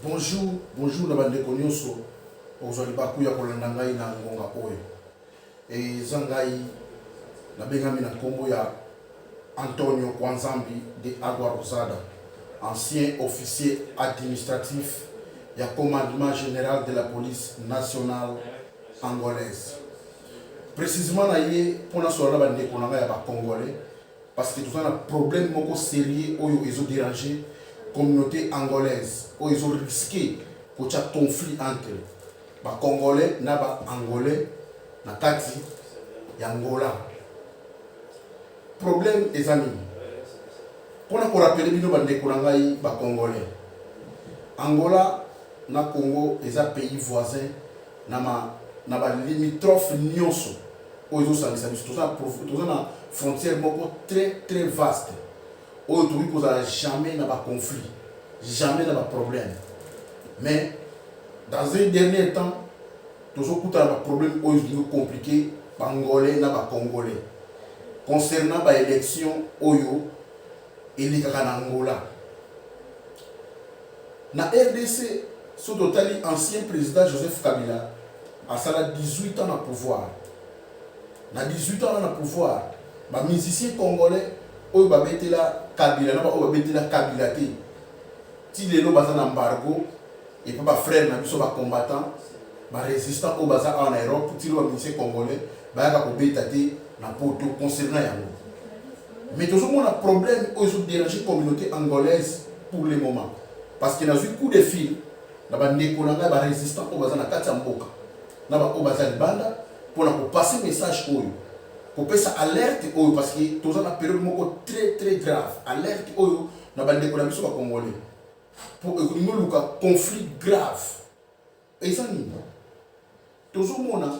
Bonjour, bonjour na bandeko nyonso. Ozali bakuya kolanda ngai na ngonga oyo. Zangai na bengami na kombo ya Antonio Kwanzambi de Agua Rosada, ancien officier administratif ya commandement général de la police nationale angolaise. Précisément na ye pona sola bandeko na ngai ya ba congolais parce que tout un problème moko sérieux oyo ezo déranger communauté angolaise, où ils ont risqué qu'il y ait un conflit entre les Congolais et les Angolais dans le cadre d'Angola. Le problème est amis. Pour nous rappeler que nous sommes les Congolais. Angola, le Congo, est un pays voisin, dans les limitrophes nyonso, où ils ont une frontière très très vaste. Aujourd'hui, vous n'avez jamais de conflit, jamais de problème. Mais dans un dernier temps, toujours il y a des problèmes compliqués pour les Angolais et les Congolais. Concernant l'élection, il y a en Angola. Dans la RDC, sous l'ancien président Joseph Kabila a 18 ans de pouvoir. Dans 18 ans de pouvoir, les musiciens congolais ont été là. Kabila na ba obetela Kabila te ti lelo baza na embargo et pas frère na biso ba combattant ba résistant au baza en Europe ti lo ministre congolais ba ka kobeta te na poto concernant yango. Mais toujours on a problème aux autres déranger communauté angolaise pour le moment parce que na eu coup de fil na ba ndeko na ba résistant au baza na kati ya mboka na ba obaza libanda pour na ko passer message oyo. Pour faire alerte parce que tout ça une période très très grave. Alerte oyo na bande ko na biso ba congolais. Pour un conflit grave. Et ça ni. Toujours mona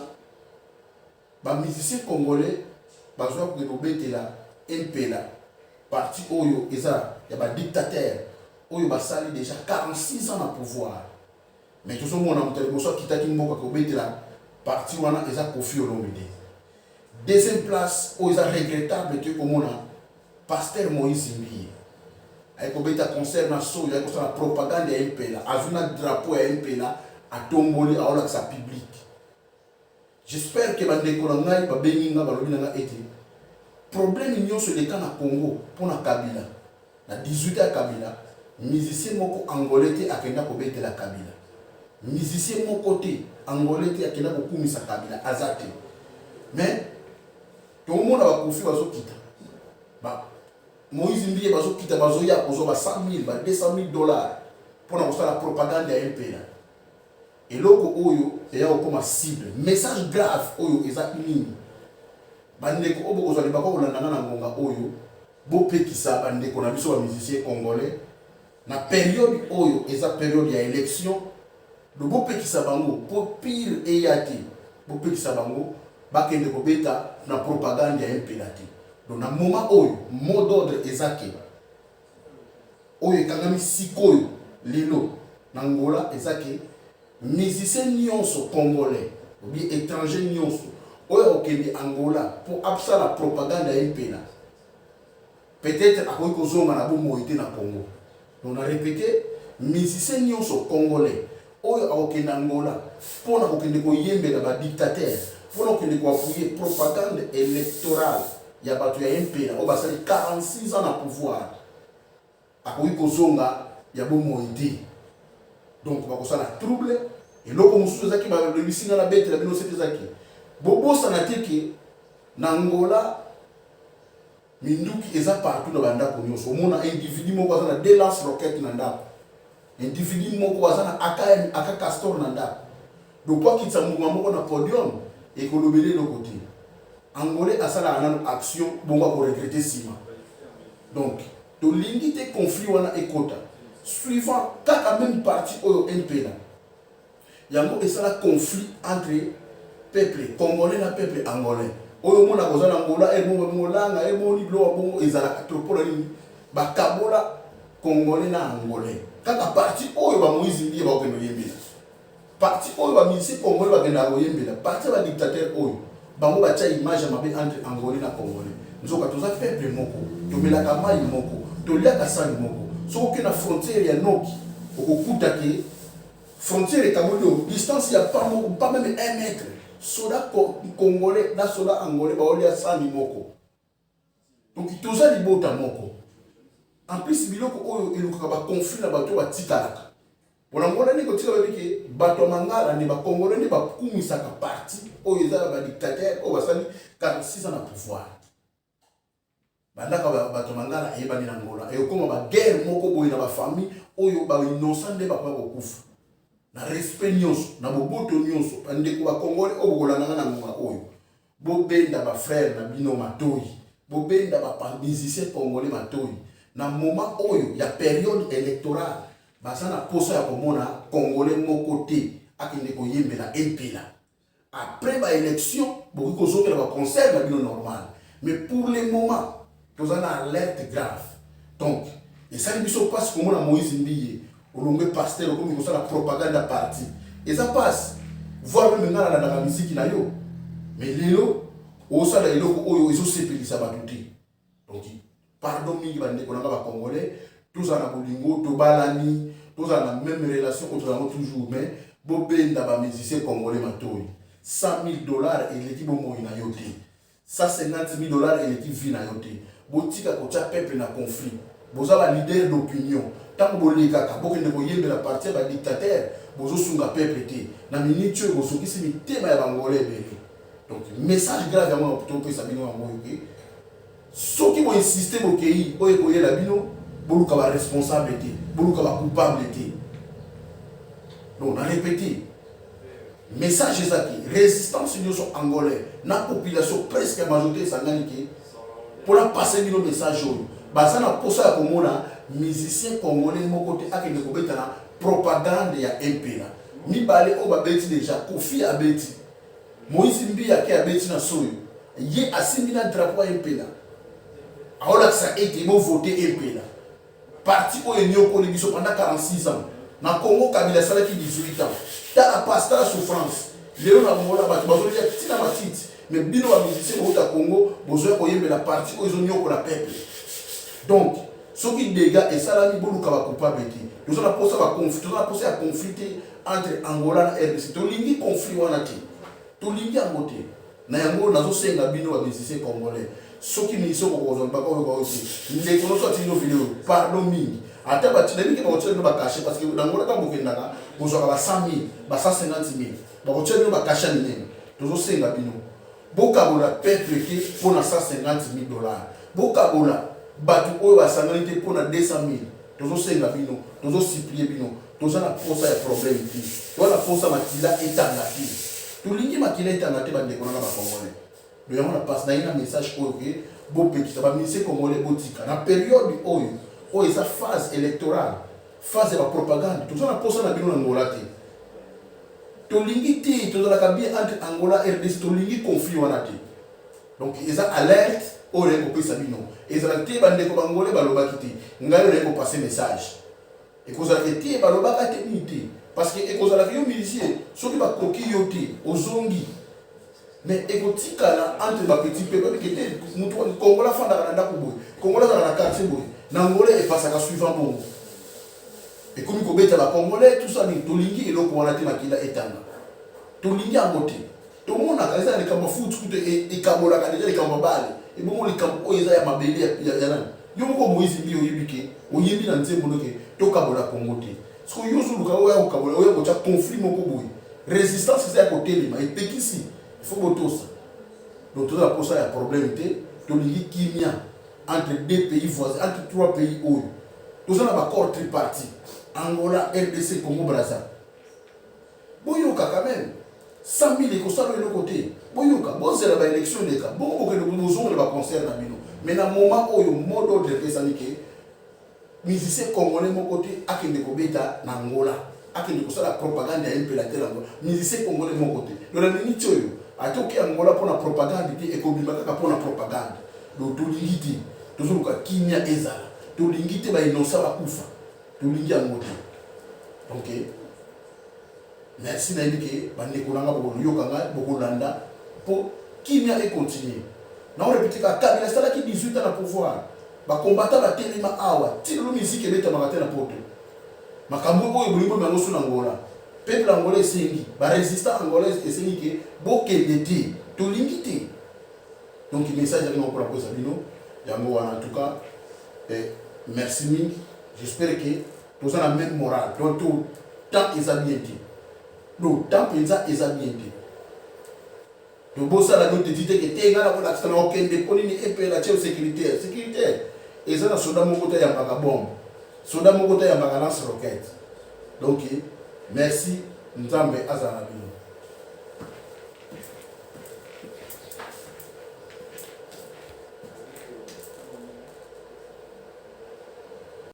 ba musiciens congolais ba zo ko robete la MPLA. Parti oyo eza ya ba dictateur oyo ba sali déjà 46 ans na pouvoir. Mais toujours mona mutali boso kitaki mboka ko bete la parti wana eza Koffi Olomide. Deuxième place, où il est regrettable que comme on a pasteur Moïse Mbiye. Avec un concert na so, il y a la propagande de MPLA, avec un drapeau de MPLA à tomber à sa public. J'espère que les décolonais va bénir va le été. Problème union sur les cas na Congo pour na Kabila. Na 18 à Kabila, musicien moko angolais te akenda ko bete la Kabila. Musicien mon côté angolais te akenda ko kumisa Kabila azate. Mais tout le monde a confié à ce Moïse Mbiye a quitté Bazoya pour 100 000, 200 000 dollars pour la propagande de MPLA. Et là, il y a comme cible. Message grave, il y a une ligne. Bandeko obo ozali bako olandanga na ngonga oyo bo pekisa bandeko na biso ba musicien congolais na période oyo eza période ya élection do bo pekisa bango po pire eyati bo pekisa bango bakende kobeta na propagande ya MPLA. Donc na moment oyo mot d'ordre ezake oyo ekangami sikoyo lelo na Angola ezake musicien nyonso congolais ou bien étranger nyonso oyo okende Angola pour absa la propagande ya MPLA. Peut-être akoki kozonga na bomo ete na Congo. Donc on a répété musicien nyonso congolais oyo okende Angola pour na kokende koyembela ba dictateur pour appuyer la propagande électorale. Il y a MPLA, on va 46 ans de pouvoir. À Kozonga, il y a beaucoup d'idées. Donc, on va trouble. Et là, comme on a dit, le lycée dans la bête, la bête, c'est ça. Bobo, ça n'a été que Angola, Minduki, est partout dans le monde. On a un individu qui a des lance-roquettes dans le monde. Individu qui a un castor dans le monde. Donc, quoi qu'il y ait un podium, et qu'on le met de l'autre côté. Angolais a ça une action pour regretter Sima. Donc, de l'unité conflit wana ekota. Suivant la même partie au MPLA. Il y a un conflit entre peuple congolais et peuple angolais. Oyo mona kozana Angola et molanga et moniblo bongo ezala topola ni bakabola congolais na angolais. Kaka partie oyo ba Moïse Mbiye ba okendo yembela. Parti oyo ba ministre congolais ba kenda koyembela. Parti ba dictateur oyo bango ba tia image mabe entre angolais na congolais. Nzoka toza peuple moko, to melaka mai moko, to liaka sali moko. Soko ke na frontière ya noki, okokuta ke frontière et Cameroun, distance, il n'y a pas même 1 mètre. Soda congolais, na soda angolais, il y a 100 moko. Donc, il y a des bota moko. En plus, il y a un conflit dans le bateau à Tikalaka. On a dit que les bateaux mangala, les congolais, les bakoumisa parti, ils ont des dictateurs, ils ont 46 ans de pouvoir. Bandaka bato mangala e bani nangola e okoma ba guerre moko boy na ba famille oyo ba innocent de ba kwa kokufa na respect nyonso na boboto nyonso ande ko ba congolais obokola na ngoma oyo bobenda ba frère na bino matoyi bobenda ba musicien congolais matoyi na moment oyo ya période électorale basana posa ya komona congolais moko te akinde ko yembela empila après ba élection boko kozongela ba concert na bino normal mais pour le moment nous avons une alerte grave. Donc, et ça, il passe comme on a Moïse Mbiye, au long de pasteur, comme on a la propagande à parti. Et ça passe. Voir même dans la musique, mais Léo, au sein de l'élo, ils ont séparé ça va tout. Donc, pardon, il va dire qu'on a Congolais, tous en a Bolingo, Tobalani, tous en a même relation contre nous toujours, mais Bobé d'aba musicien congolais matoui. $100,000 et l'équipe au Moïna Yote. $150,000 et l'équipe Vina Yote. Botika kocha peuple na conflit. Boza ba leader d'opinion. Tant que bolika ka bokende koyembe la partie ba dictateur, bozo sunga peuple te. Na minute bozo kisi mi tema ya bangolais bele. Donc message grave à moi pour ça bino amoyo ke. Soki bo insister bo kei, oye koye la bino, boluka ba responsable te, boluka ba coupable te. Donc on a répété. Message est ça qui résistance union sur angolais, na population presque majorité sanganike. Pour la passer le message, ça n'a pas ça comme un musicien congolais mon côté avec des la propagande ya MP là. Mi balé au babeti déjà, Kofi a beti. Moïse Mbiya qui a beti na soyo. Yé assimila drapeau MP là. Alors que ça a été bon voté MP là. Parti au Nyoko de Biso pendant 46 ans. Na Congo Kabila Salaki 18 ans. T'as la passe, t'as la souffrance. Léon a mon là, tu vas dire tina matite. Mais bino wa musicien au Congo, besoin ko yembe la partie aux oignons pour la peuple. Donc, ce qui dégâts et ça là ni bolu ka ba coupable ti. Nous allons poser à conflit, nous allons poser à confliter entre Angola et RDC. To lingi conflit wana ti. To lingi amote. Na yango nazo senga bino wa musicien congolais. Ce qui ni so ko zon ba ko ko ti. Ndé ko so ti no vidéo. Pardon mingi. Ata ba ti ndé ki ba no ba cacher parce que Angola ka bokenda ka, bozo ka ba 100,000, ba 150,000. Ba ko no ba cacher ni. Tozo senga bino. Bokabola peuple qui pour $150,000. Bokabola batu oyo basanganité pour $200,000. Tozo senga bino, tozo supplier bino, tozo na posa ya problème ti. Tozo na posa makila etanga ti. Tolingi makila etanga ti bande kona ba congolais. Le yamo na passe na ina message oyo ke bo petit ba ministre congolais botika na période oyo sa phase électorale, phase de la propagande. Tozo na posa na bino na ngola ti. Tolingi ti tozola kabia entre Angola et RDC tolingi conflit wana ti. Donc ils ont alerte au reko pe sabino. Ils ont été bande ko bangolais baloba kiti. Ngayo reko passer message. Et cause la ti baloba ka te unité parce que et cause la yo musicien soki ba koki yo ti ozongi. Mais ekotika na entre ba petit peuple qui était mutu Kongola fanda kana ndako boy. Kongola za na quartier boy. Na Angola et passe à suivant bon. Et comme il y a des Congolais, tout ça, Tolingi et l'autre, on a dit qu'il a été Tolingi a voté. Tout le monde a dit qu'il a foot et Kabola, il a dit qu'il a balle. Et bon, les Campo, ils ont ma belle, il y a un. Il y a un Moïse Mbiyo, il y a un Zémono, tout Kabola Congoté. Ce que vous avez au Kabola, il y a un conflit, mon boy. Résistance, c'est à côté, il est ici. Il faut voter ça. Donc, tout ça, pour ça, il y a un problème. Tolingi qui vient entre deux pays voisins, entre trois pays hauts. Tout ça, il y a un accord tripartite. Angola, RDC, Congo, Brazza. Boyoka quand même. 100,000 et ça de l'autre côté. Boyoka, bon c'est la élection des cas. Bon, que nous besoin de la concert na bino. Mais dans le moment où il y a un mode d'ordre pesanique, musicien congolais mon côté, a qui ne kobeta na Angola, a qui ne la propagande à un peu la terre Angola. Musicien congolais mon côté. Le la minute yo, a tout qui Angola pour la propagande et Kobimaka pour la propagande. Donc tout l'ingiti, tout ce que Kimia ezala, tout l'ingiti ba innocent ba kufa. Tolingi a moté. Ok. Merci Naïdike, Bandekolanga, Yokanga, Bokolanda, pour qui vient et continuer. Nous répétons que Kabila Sala qui 18 ans à pouvoir. Ba combattant la telima awa, tire le musique et bête magaté la porte. Makambo boy bolimo na ngosu na ngola. peuple angolais esengi barésistant angolais esengi ke bokende te tolingi te. Donc message ezali na mpona koza bino yango wana. En tout cas merci mingi, j'espère que toza na même morale donc tant eza bien te donc tant penza eza bien te tobosala bino te te ke te nga na kolakisa na okende mpo nini epela tie sécuritaire eza na soda moko te yambaka bombe, soda moko te yambaka lance roquette. Donc merci, nzambe azala na bino.